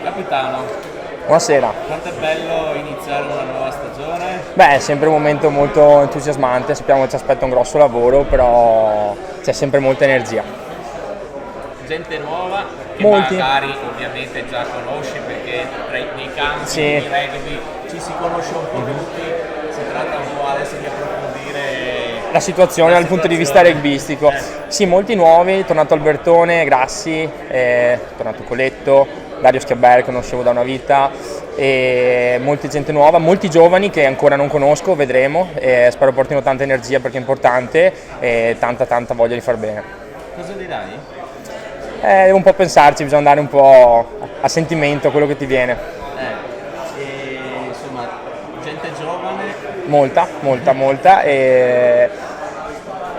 Capitano, Buonasera. quanto è bello iniziare una nuova stagione? Beh, è sempre un momento molto entusiasmante, sappiamo che ci aspetta un grosso lavoro, però c'è sempre molta energia. Gente nuova che Molti. magari ovviamente già conosci perché nei campi Sì. di rugby ci si conosce un po' tutti, si tratta un po' adesso di approfondire La situazione dal punto di vista rugbistico. Sì, molti nuovi, è tornato Albertone, Grassi, è tornato Coletto, Dario Schiaber che conoscevo da una vita, e molta gente nuova, molti giovani che ancora non conosco, vedremo, e spero portino tanta energia perché è importante e tanta voglia di far bene. Cosa dirai? Devo un po' pensarci, bisogna andare un po' a sentimento, quello che ti viene. E, insomma, gente giovane, Molta, e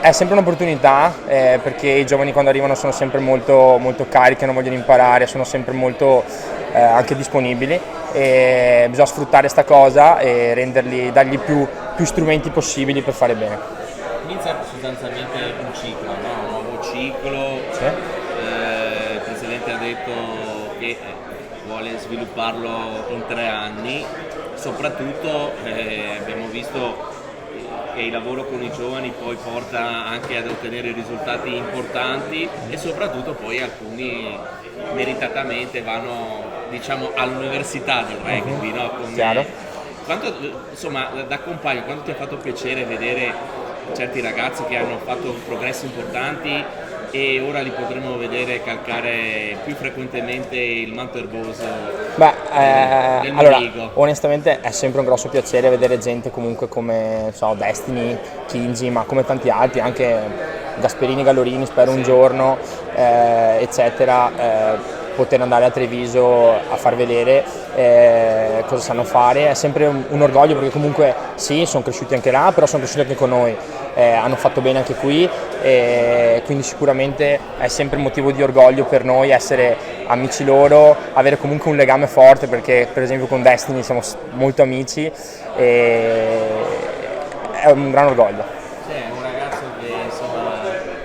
è sempre un'opportunità perché i giovani quando arrivano sono sempre molto carichi, non vogliono imparare, sono sempre molto anche disponibili e bisogna sfruttare sta cosa e dargli più strumenti possibili per fare bene. inizia sostanzialmente un ciclo, no? Un nuovo ciclo. Sì. Il Presidente ha detto che vuole svilupparlo in 3 anni, soprattutto abbiamo visto che il lavoro con i giovani poi porta anche ad ottenere risultati importanti e soprattutto poi alcuni meritatamente vanno, diciamo, all'università del rugby, no? Chiaro. Quanto, insomma, da compagno, quanto ti ha fatto piacere vedere certi ragazzi che hanno fatto progressi importanti e ora li potremo vedere calcare più frequentemente il manto erboso del Allora, Morigo? onestamente è sempre un grosso piacere vedere gente comunque come Destiny, Kinji, ma come tanti altri, anche Gasperini, Gallorini, spero un giorno, eccetera, poter andare a Treviso a far vedere cosa sanno fare. È sempre un orgoglio perché comunque sì, sono cresciuti anche là, però sono cresciuti anche con noi, hanno fatto bene anche qui, quindi sicuramente è sempre un motivo di orgoglio per noi essere amici loro, avere comunque un legame forte perché per esempio con Destiny siamo molto amici e è un gran orgoglio. C'è un ragazzo che, insomma,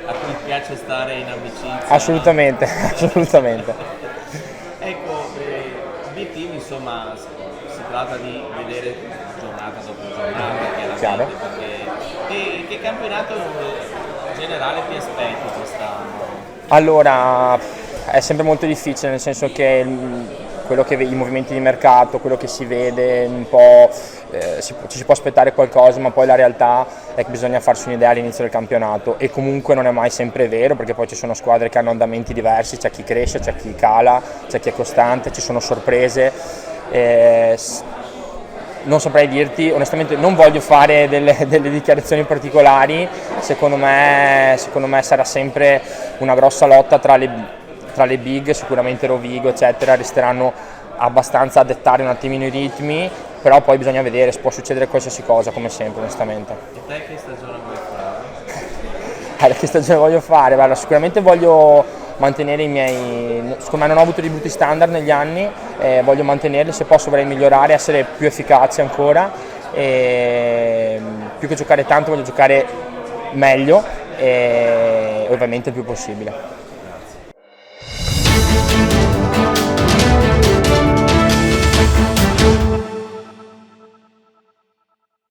a cui piace stare in amicizia. Assolutamente. Ecco, obiettivi, insomma, si tratta di vedere giornata dopo giornata, chiaramente, Chiaro. perché che campionato generale ti aspetti quest'anno? Allora, è sempre molto difficile, nel senso che i movimenti di mercato, quello che si vede un po', ci si può aspettare qualcosa, ma poi la realtà è che bisogna farsi un'idea all'inizio del campionato e comunque non è mai sempre vero perché poi ci sono squadre che hanno andamenti diversi, c'è chi cresce, c'è chi cala, c'è chi è costante, ci sono sorprese. Non saprei dirti, onestamente non voglio fare delle dichiarazioni particolari, secondo me sarà sempre una grossa lotta tra le big, sicuramente Rovigo eccetera, resteranno abbastanza a dettare un attimino i ritmi, però poi bisogna vedere, può succedere qualsiasi cosa come sempre onestamente. E te che stagione vuoi fare? Che stagione voglio fare? Guarda, sicuramente voglio mantenere i miei, secondo me non ho avuto risultati standard negli anni, voglio mantenerli, se posso vorrei migliorare, essere più efficace ancora, e più che giocare tanto voglio giocare meglio e ovviamente il più possibile.